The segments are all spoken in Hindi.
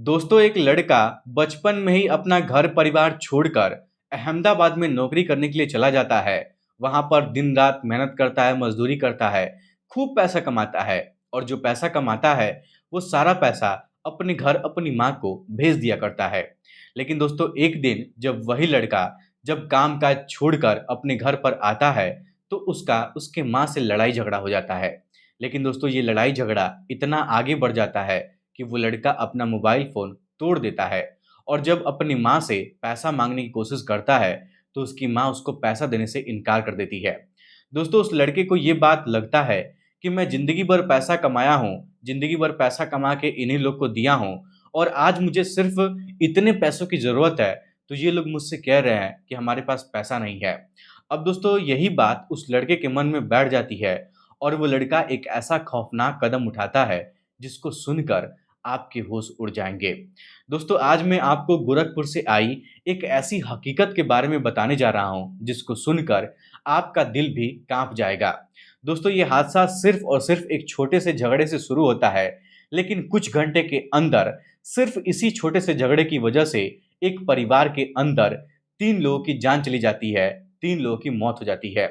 दोस्तों एक लड़का बचपन में ही अपना घर परिवार छोड़कर अहमदाबाद में नौकरी करने के लिए चला जाता है। वहां पर दिन रात मेहनत करता है, मजदूरी करता है, खूब पैसा कमाता है और जो पैसा कमाता है वो सारा पैसा अपने घर अपनी माँ को भेज दिया करता है। लेकिन दोस्तों एक दिन जब वही लड़का जब काम काज छोड़कर अपने घर पर आता है तो उसका उसके माँ से लड़ाई झगड़ा हो जाता है। लेकिन दोस्तों ये लड़ाई झगड़ा इतना आगे बढ़ जाता है कि वो लड़का अपना मोबाइल फ़ोन तोड़ देता है और जब अपनी माँ से पैसा माँगने की कोशिश करता है, तो उसकी माँ उसको पैसा देने से इनकार कर देती है। दोस्तों उस लड़के को ये बात लगता है कि मैं ज़िंदगी भर पैसा कमाया हूँ, ज़िंदगी भर पैसा कमा के इन्हीं लोग को दिया हूँ और आज मुझे सिर्फ़ इतने पैसों की ज़रूरत है, तो ये लोग मुझसे कह रहे हैं कि हमारे पास पैसा नहीं है। अब दोस्तों यही बात उस लड़के के मन में बैठ जाती है और वो लड़का एक ऐसा खौफनाक कदम उठाता है, जिसको सुनकर आपके होश उड़ जाएँगे। दोस्तों आज मैं आपको गोरखपुर से आई एक ऐसी हकीकत के बारे में बताने जा रहा हूँ, जिसको सुनकर आपका दिल भी काँप जाएगा। दोस्तों ये हादसा सिर्फ़ और सिर्फ़ एक छोटे से झगड़े से शुरू होता है, लेकिन कुछ घंटे के अंदर सिर्फ़ इसी छोटे से झगड़े की वजह से एक परिवार के अंदर 3 लोगों की जान चली जाती है, 3 लोगों की मौत हो जाती है।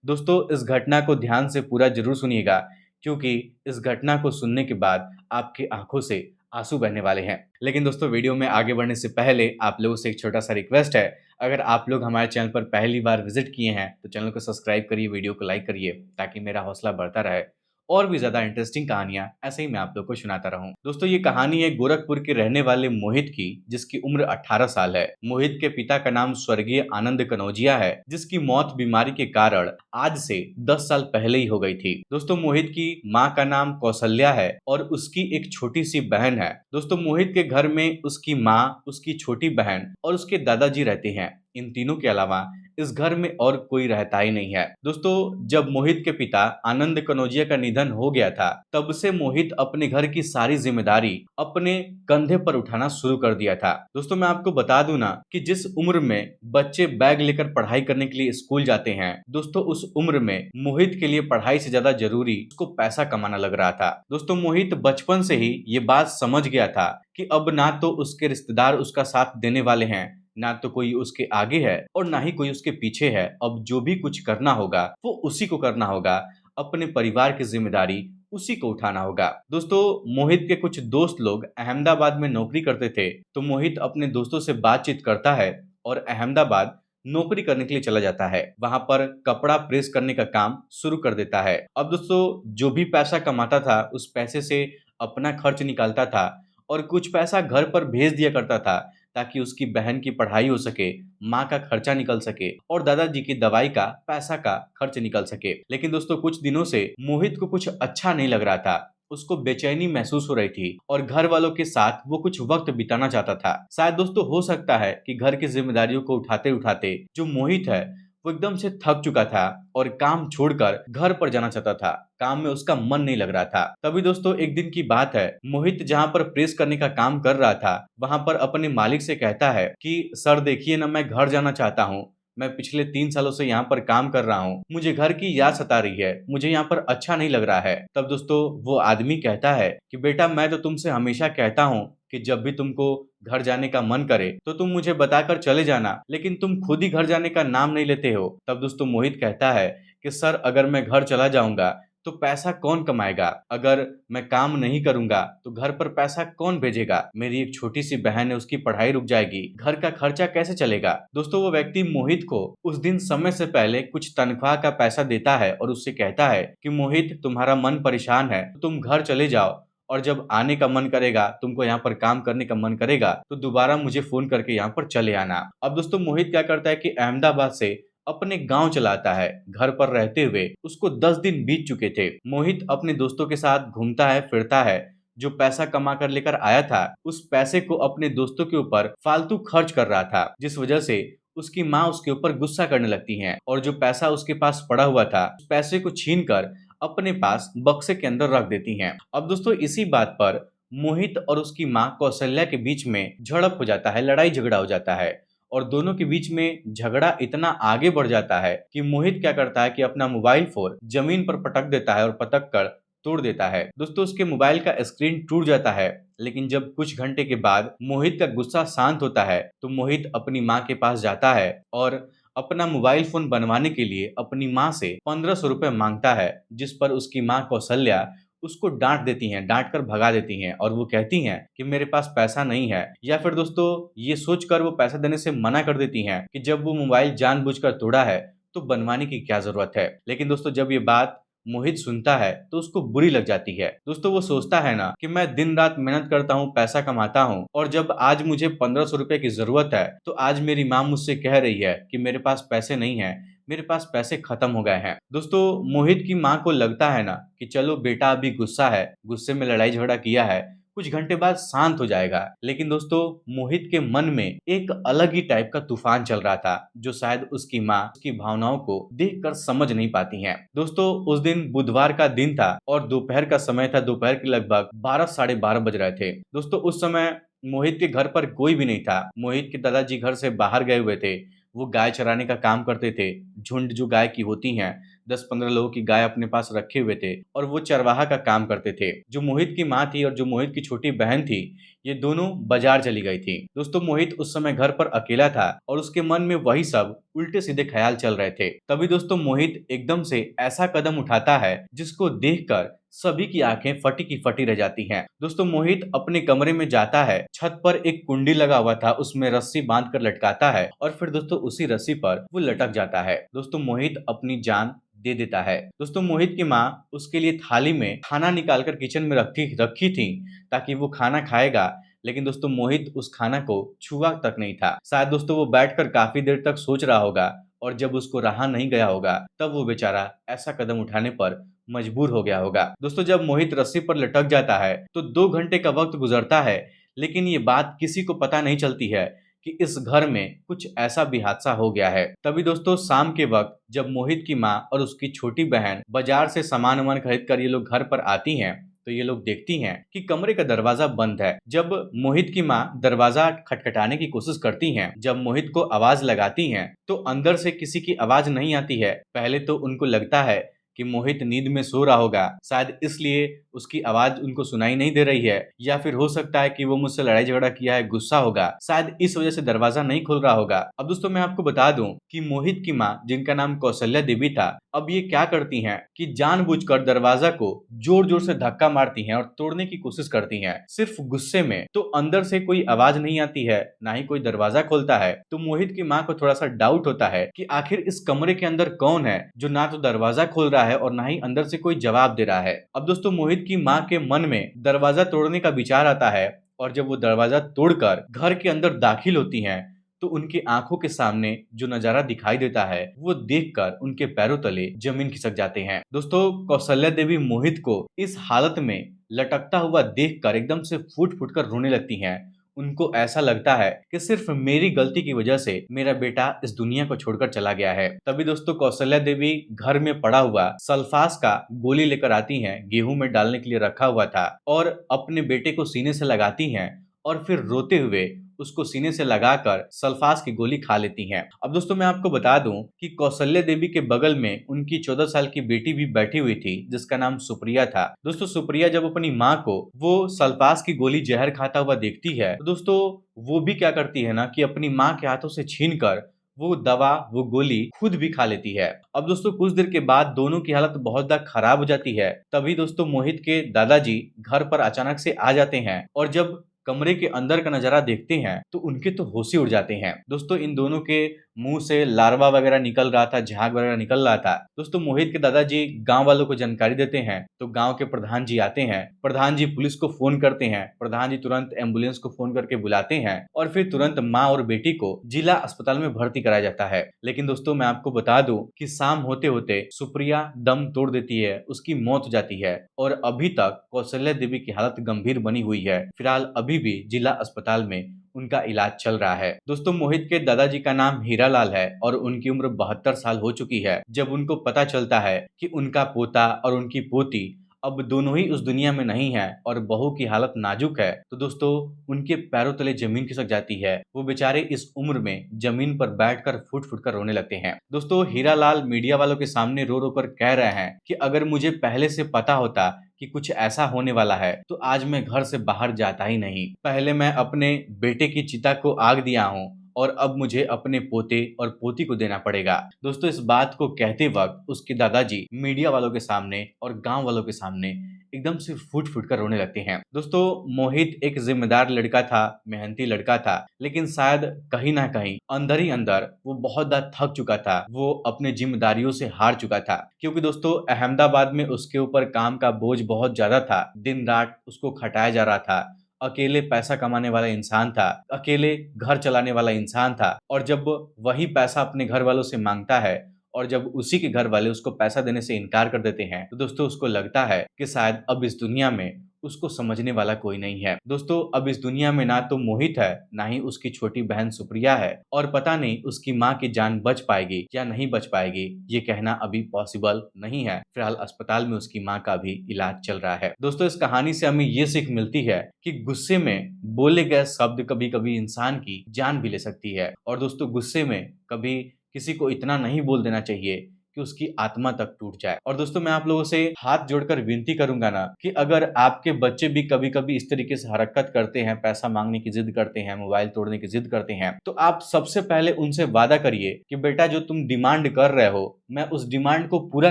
दोस्तों इस घटना को ध्यान से पूरा ज़रूर सुनिएगा, क्योंकि इस घटना को सुनने के बाद आपकी आँखों से आँसू बहने वाले हैं। लेकिन दोस्तों वीडियो में आगे बढ़ने से पहले आप लोगों से एक छोटा-सा रिक्वेस्ट है, अगर आप लोग हमारे चैनल पर पहली बार विज़िट किए हैं, तो चैनल को सब्सक्राइब करिए, वीडियो को लाइक करिए, ताकि मेरा हौसला बढ़ता रहे और भी ज़्यादा इंटरेस्टिंग कहानियाँ ऐसे ही मैं आप लोग को सुनाता रहूँ। दोस्तों ये कहानी है गोरखपुर के रहने वाले मोहित की, जिसकी उम्र 18 साल है। मोहित के पिता का नाम स्वर्गीय आनंद कनौजिया है, जिसकी मौत बीमारी के कारण आज से 10 साल पहले ही हो गई थी। दोस्तों मोहित की माँ का नाम कौशल्या है और उसकी एक छोटी सी बहन है। दोस्तों मोहित के घर में उसकी माँ, उसकी छोटी बहन और उसके दादाजी रहते हैं। इन तीनों के अलावा इस घर में और कोई रहता ही नहीं है। दोस्तों जब मोहित के पिता आनंद कनौजिया का निधन हो गया था, तब से मोहित अपने घर की सारी जिम्मेदारी अपने कंधे पर उठाना शुरू कर दिया था। दोस्तों मैं आपको बता दूं ना कि जिस उम्र में बच्चे बैग लेकर पढ़ाई करने के लिए स्कूल जाते हैं, दोस्तों उस उम्र में मोहित के लिए पढ़ाई से ज्यादा जरूरी उसको पैसा कमाना लग रहा था। दोस्तों मोहित बचपन से ही ये बात समझ गया था कि अब ना तो उसके रिश्तेदार उसका साथ देने वाले हैं, ना तो कोई उसके आगे है और ना ही कोई उसके पीछे है। अब जो भी कुछ करना होगा वो उसी को करना होगा, अपने परिवार की जिम्मेदारी उसी को उठाना होगा। दोस्तों मोहित के कुछ दोस्त लोग अहमदाबाद में नौकरी करते थे, तो मोहित अपने दोस्तों से बातचीत करता है और अहमदाबाद नौकरी करने के लिए चला जाता है। वहां पर कपड़ा प्रेस करने का काम शुरू कर देता है। अब दोस्तों जो भी पैसा कमाता था उस पैसे से अपना खर्च निकालता था और कुछ पैसा घर पर भेज दिया करता था, ताकि उसकी बहन की पढ़ाई हो सके, माँ का खर्चा निकल सके और दादाजी की दवाई का पैसा का खर्च निकल सके। लेकिन दोस्तों कुछ दिनों से मोहित को कुछ अच्छा नहीं लग रहा था। उसको बेचैनी महसूस हो रही थी और घर वालों के साथ वो कुछ वक्त बिताना चाहता था। शायद दोस्तों हो सकता है कि घर की जिम्मेदारियों को उठाते उठाते जो मोहित है वो एकदम से थक चुका था और काम छोड़कर घर पर जाना चाहता था। काम में उसका मन नहीं लग रहा था। तभी दोस्तों एक दिन की बात है, मोहित जहाँ पर प्रेस करने का काम कर रहा था, वहां पर अपने मालिक से कहता है कि सर देखिए ना, मैं घर जाना चाहता हूँ। मैं पिछले 3 सालों से यहाँ पर काम कर रहा हूँ, मुझे घर की याद सता रही है, मुझे यहाँ पर अच्छा नहीं लग रहा है। तब दोस्तों वो आदमी कहता है कि बेटा मैं तो तुमसे हमेशा कहता हूँ कि जब भी तुमको घर जाने का मन करे तो तुम मुझे बताकर चले जाना, लेकिन तुम खुद ही घर जाने का नाम नहीं लेते हो। तब दोस्तों मोहित कहता है कि सर अगर मैं घर चला जाऊंगा तो पैसा कौन कमाएगा, अगर मैं काम नहीं करूंगा तो घर पर पैसा कौन भेजेगा, मेरी एक छोटी सी बहन है उसकी पढ़ाई रुक जाएगी, घर का खर्चा कैसे चलेगा। दोस्तों वो व्यक्ति मोहित को उस दिन समय से पहले कुछ तनख्वाह का पैसा देता है और उससे कहता है कि मोहित तुम्हारा मन परेशान है तो तुम घर चले जाओ और जब आने का मन करेगा, तुमको यहाँ पर काम करने का मन करेगा, तो दोबारा मुझे फोन करके यहाँ पर चले आना। अब दोस्तों मोहित क्या करता है कि अहमदाबाद से अपने गांव चला आता है। घर पर रहते हुए उसको 10 दिन बीत चुके थे। मोहित अपने दोस्तों के साथ घूमता है फिरता है। जो पैसा कमा कर लेकर आया था उस पैसे को अपने दोस्तों के ऊपर फालतू खर्च कर रहा था, जिस वजह से उसकी माँ उसके ऊपर गुस्सा करने लगती हैं और जो पैसा उसके पास पड़ा हुआ था उस पैसे को छीन कर अपने पास बक्से के अंदर रख देती हैं। अब दोस्तों इसी बात पर मोहित और उसकी माँ कौशल्या के बीच में झड़प हो जाता है, लड़ाई झगड़ा हो जाता है और दोनों के बीच में झगड़ा इतना आगे बढ़ जाता है कि मोहित क्या करता है कि अपना मोबाइल फोन जमीन पर पटक देता है और पटक कर तोड़ देता है। दोस्तों उसके मोबाइल का स्क्रीन टूट जाता है, लेकिन जब कुछ घंटे के बाद मोहित का गुस्सा शांत होता है तो मोहित अपनी माँ के पास जाता है और अपना मोबाइल फोन बनवाने के लिए अपनी माँ से 1500 रुपए मांगता है, जिस पर उसकी माँ कौशल्या उसको डांट देती हैं, डांट कर भगा देती हैं और वो कहती हैं कि मेरे पास पैसा नहीं है, या फिर दोस्तों ये सोचकर वो पैसा देने से मना कर देती हैं कि जब वो मोबाइल जानबूझकर तोड़ा है तो बनवाने की क्या जरूरत है। लेकिन दोस्तों जब ये बात मोहित सुनता है तो उसको बुरी लग जाती है। दोस्तों वो सोचता है ना कि मैं दिन रात मेहनत करता हूँ, पैसा कमाता हूँ, और जब आज मुझे 1500 रुपए की जरूरत है तो आज मेरी माँ मुझसे कह रही है कि मेरे पास पैसे नहीं है, मेरे पास पैसे खत्म हो गए हैं। दोस्तों मोहित की माँ को लगता है ना कि चलो बेटा अभी गुस्सा है, गुस्से में लड़ाई झगड़ा किया है, कुछ घंटे बाद शांत हो जाएगा। लेकिन दोस्तों मोहित के मन में एक अलग ही टाइप का तूफान चल रहा था, जो शायद उसकी माँ उसकी भावनाओं को देखकर समझ नहीं पाती हैं। दोस्तों उस दिन बुधवार का दिन था और दोपहर का समय था, दोपहर के लगभग 12 साढ़े 12 बज रहे थे। दोस्तों उस समय मोहित के घर पर कोई भी नहीं था। मोहित के दादाजी घर से बाहर गए हुए थे, वो गाय चराने का काम करते थे। झुंड जो गाय की होती हैं, 10-15 लोगों की गाय अपने पास रखे हुए थे और वो चरवाहा का काम करते थे। जो मोहित की माँ थी और जो मोहित की छोटी बहन थी, ये दोनों बाजार चली गई थी। दोस्तों मोहित उस समय घर पर अकेला था और उसके मन में वही सब उल्टे सीधे ख्याल चल रहे थे। तभी दोस्तों मोहित एकदम से ऐसा कदम उठाता है जिसको देखकर सभी की आंखें फटी की फटी रह जाती हैं। दोस्तों मोहित अपने कमरे में जाता है, छत पर एक कुंडी लगा हुआ था, उसमें रस्सी बांध कर लटकाता है और फिर दोस्तों उसी रस्सी पर वो लटक जाता है। दोस्तों मोहित अपनी जान दे देता है। दोस्तों मोहित की माँ उसके लिए थाली में खाना निकालकर किचन में रखी थी ताकि वो खाना खाएगा, लेकिन दोस्तों मोहित उस खाना को छुआ तक नहीं था। शायद दोस्तों वो बैठकर काफी देर तक सोच रहा होगा और जब उसको रहा नहीं गया होगा तब वो बेचारा ऐसा कदम उठाने पर मजबूर हो गया होगा। दोस्तों जब मोहित रस्सी पर लटक जाता है तो 2 घंटे का वक्त गुजरता है, लेकिन ये बात किसी को पता नहीं चलती है कि इस घर में कुछ ऐसा भी हादसा हो गया है। तभी दोस्तों शाम के वक्त जब मोहित की माँ और उसकी छोटी बहन बाजार से सामान वामान खरीद कर ये लोग घर पर आती हैं तो ये लोग देखती हैं कि कमरे का दरवाजा बंद है। जब मोहित की माँ दरवाजा खटखटाने की कोशिश करती हैं, जब मोहित को आवाज लगाती हैं तो अंदर से किसी की आवाज नहीं आती है। पहले तो उनको लगता है कि मोहित नींद में सो रहा होगा, शायद इसलिए उसकी आवाज उनको सुनाई नहीं दे रही है, या फिर हो सकता है कि वो मुझसे लड़ाई झगड़ा किया है, गुस्सा होगा, शायद इस वजह से दरवाजा नहीं खुल रहा होगा। अब दोस्तों मैं आपको बता दूं कि मोहित की माँ, जिनका नाम कौशल्या देवी था, अब ये क्या करती हैं कि जानबूझकर दरवाजा को जोर जोर से धक्का मारती हैं और तोड़ने की कोशिश करती हैं, सिर्फ गुस्से में। तो अंदर से कोई आवाज नहीं आती है, ना ही कोई दरवाजा खोलता है। तो मोहित की माँ को थोड़ा सा डाउट होता है कि आखिर इस कमरे के अंदर कौन है जो ना तो दरवाजा खोल रहा है और ना ही अंदर से कोई जवाब दे रहा है। अब दोस्तों मोहित की माँ के मन में दरवाजा तोड़ने का विचार आता है और जब वो दरवाजा तोड़कर घर के अंदर दाखिल होती हैं तो उनकी आंखों के सामने जो नजारा दिखाई देता है वो देखकर उनके पैरों तले जमीन खिसक जाते हैं। दोस्तों कौशल्या देवी मोहित को इस हालत में लटकता हुआ देखकर एकदम से फूट फूट कर रोने लगती हैं। उनको ऐसा लगता है कि सिर्फ मेरी गलती की वजह से मेरा बेटा इस दुनिया को छोड़कर चला गया है। तभी दोस्तों कौशल्या देवी घर में पड़ा हुआ सल्फास का गोली लेकर आती हैं, गेहूं में डालने के लिए रखा हुआ था, और अपने बेटे को सीने से लगाती हैं और फिर रोते हुए उसको सीने से लगाकर सल्फास की गोली खा लेती हैं। अब दोस्तों मैं आपको बता दूं कि कौशल्या देवी के बगल में उनकी 14 साल की बेटी भी बैठी हुई थी, जिसका नाम सुप्रिया था। दोस्तों सुप्रिया जब अपनी माँ को वो सल्फास की गोली जहर खाता हुआ देखती है तो दोस्तों वो भी क्या करती है ना कि अपनी माँ के हाथों से छीन कर वो दवा, वो गोली खुद भी खा लेती है। अब दोस्तों कुछ देर के बाद दोनों की हालत बहुत ज्यादा खराब हो जाती है। तभी दोस्तों मोहित के दादाजी घर पर अचानक से आ जाते हैं और जब कमरे के अंदर का नजारा देखते हैं तो उनके तो होश ही उड़ जाते हैं। दोस्तों इन दोनों के मुंह से लार्वा वगैरह निकल रहा था, झाग वगैरह निकल रहा था। दोस्तों मोहित के दादाजी गांव वालों को जानकारी देते हैं तो गांव के प्रधान जी आते हैं। प्रधान जी पुलिस को फोन करते हैं, प्रधान जी तुरंत एम्बुलेंस को फोन करके बुलाते हैं और फिर तुरंत माँ और बेटी को जिला अस्पताल में भर्ती कराया जाता है। लेकिन दोस्तों मैं आपको बता दूं कि शाम होते होते सुप्रिया दम तोड़ देती है, उसकी मौत हो जाती है और अभी तक कौशल्या देवी की हालत गंभीर बनी हुई है। फिलहाल अभी भी जिला अस्पताल में उनका इलाज चल रहा है। दोस्तों मोहित के दादाजी का नाम हीरालाल है और उनकी उम्र 72 साल हो चुकी है। जब उनको पता चलता है कि उनका पोता और उनकी पोती अब दोनों ही उस दुनिया में नहीं है और बहू की हालत नाजुक है तो दोस्तों उनके पैरों तले जमीन खिसक जाती है। वो बेचारे इस उम्र में जमीन पर बैठकर फुट फुट कर रोने लगते हैं। दोस्तों हीरालाल मीडिया वालों के सामने रो रो कर कह रहे हैं कि अगर मुझे पहले से पता होता कि कुछ ऐसा होने वाला है तो आज मैं घर से बाहर जाता ही नहीं। पहले मैं अपने बेटे की चिता को आग दिया हूँ और अब मुझे अपने पोते और पोती को देना पड़ेगा। दोस्तों इस बात को कहते वक्त उसके दादाजी मीडिया वालों के सामने और गांव वालों के सामने एकदम से फूट फूट कर रोने लगते हैं। दोस्तों मोहित एक जिम्मेदार लड़का था, मेहनती लड़का था, लेकिन शायद कहीं ना कहीं अंदर ही अंदर वो बहुत ज्यादा थक चुका था। वो अपनी जिम्मेदारियों से हार चुका था, क्योंकि दोस्तों अहमदाबाद में उसके ऊपर काम का बोझ बहुत ज्यादा था। दिन रात उसको खटाया जा रहा था। अकेले पैसा कमाने वाला इंसान था, अकेले घर चलाने वाला इंसान था, और जब वही पैसा अपने घर वालों से मांगता है और जब उसी के घर वाले उसको पैसा देने से इनकार कर देते हैं तो दोस्तों उसको लगता है कि शायद अब इस दुनिया में उसको समझने वाला कोई नहीं है। दोस्तों अब इस दुनिया में ना तो मोहित है, ना ही उसकी छोटी बहन सुप्रिया है, और पता नहीं उसकी माँ की जान बच पाएगी या नहीं बच पाएगी, ये कहना अभी पॉसिबल नहीं है। फिलहाल अस्पताल में उसकी माँ का भी इलाज चल रहा है। दोस्तों इस कहानी से हमें ये सीख मिलती है कि गुस्से में बोले गए शब्द कभी कभी इंसान की जान भी ले सकती है। और दोस्तों गुस्से में कभी किसी को इतना नहीं बोल देना चाहिए कि उसकी आत्मा तक टूट जाए। और दोस्तों मैं आप लोगों से हाथ जोड़कर विनती करूंगा ना कि अगर आपके बच्चे भी कभी कभी इस तरीके से हरकत करते हैं, पैसा मांगने की जिद करते हैं, मोबाइल तोड़ने की जिद करते हैं, तो आप सबसे पहले उनसे वादा करिए कि बेटा जो तुम डिमांड कर रहे हो मैं उस डिमांड को पूरा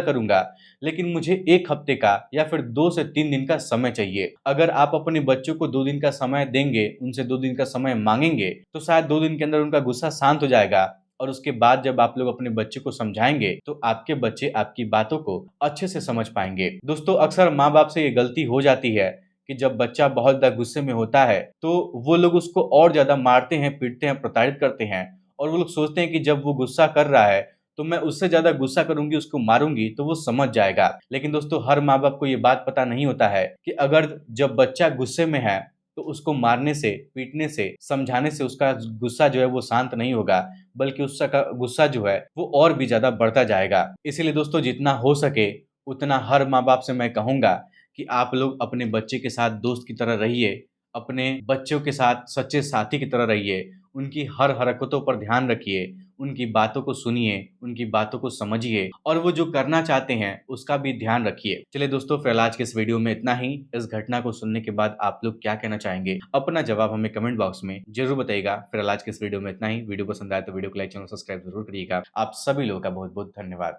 करूंगा, लेकिन मुझे 1 हफ्ते का या फिर 2 से 3 दिन का समय चाहिए। अगर आप अपने बच्चों को 2 दिन का समय देंगे, उनसे 2 दिन का समय मांगेंगे, तो शायद 2 दिन के अंदर उनका गुस्सा शांत हो जाएगा, और उसके बाद जब आप लोग अपने बच्चे को समझाएंगे तो आपके बच्चे आपकी बातों को अच्छे से समझ पाएंगे। दोस्तों अक्सर माँ बाप से ये गलती हो जाती है कि जब बच्चा बहुत ज्यादा गुस्से में होता है तो वो लोग उसको और ज्यादा मारते हैं, पीटते हैं, प्रताड़ित करते हैं, और वो लोग सोचते हैं कि जब वो गुस्सा कर रहा है तो मैं उससे ज्यादा गुस्सा करूंगी, उसको मारूंगी तो वो समझ जाएगा। लेकिन दोस्तों हर माँ बाप को ये बात पता नहीं होता है कि अगर जब बच्चा गुस्से में है तो उसको मारने से, पीटने से, समझाने से उसका गुस्सा जो है वो शांत नहीं होगा, बल्कि उसका गुस्सा जो है वो और भी ज्यादा बढ़ता जाएगा। इसीलिए दोस्तों जितना हो सके उतना हर माँ बाप से मैं कहूंगा कि आप लोग अपने बच्चे के साथ दोस्त की तरह रहिए, अपने बच्चों के साथ सच्चे साथी की तरह रहिए, उनकी हर हरकतों पर ध्यान रखिए, उनकी बातों को सुनिए, उनकी बातों को समझिए, और वो जो करना चाहते हैं उसका भी ध्यान रखिए। चलिए दोस्तों फिर आज के इस वीडियो में इतना ही। इस घटना को सुनने के बाद आप लोग क्या कहना चाहेंगे, अपना जवाब हमें कमेंट बॉक्स में जरूर बताइएगा। फिर आज के इस वीडियो में इतना ही। वीडियो पसंद आए तो वीडियो को लाइक, चैनल सब्सक्राइब जरूर करिएगा। आप सभी लोगों का बहुत बहुत धन्यवाद।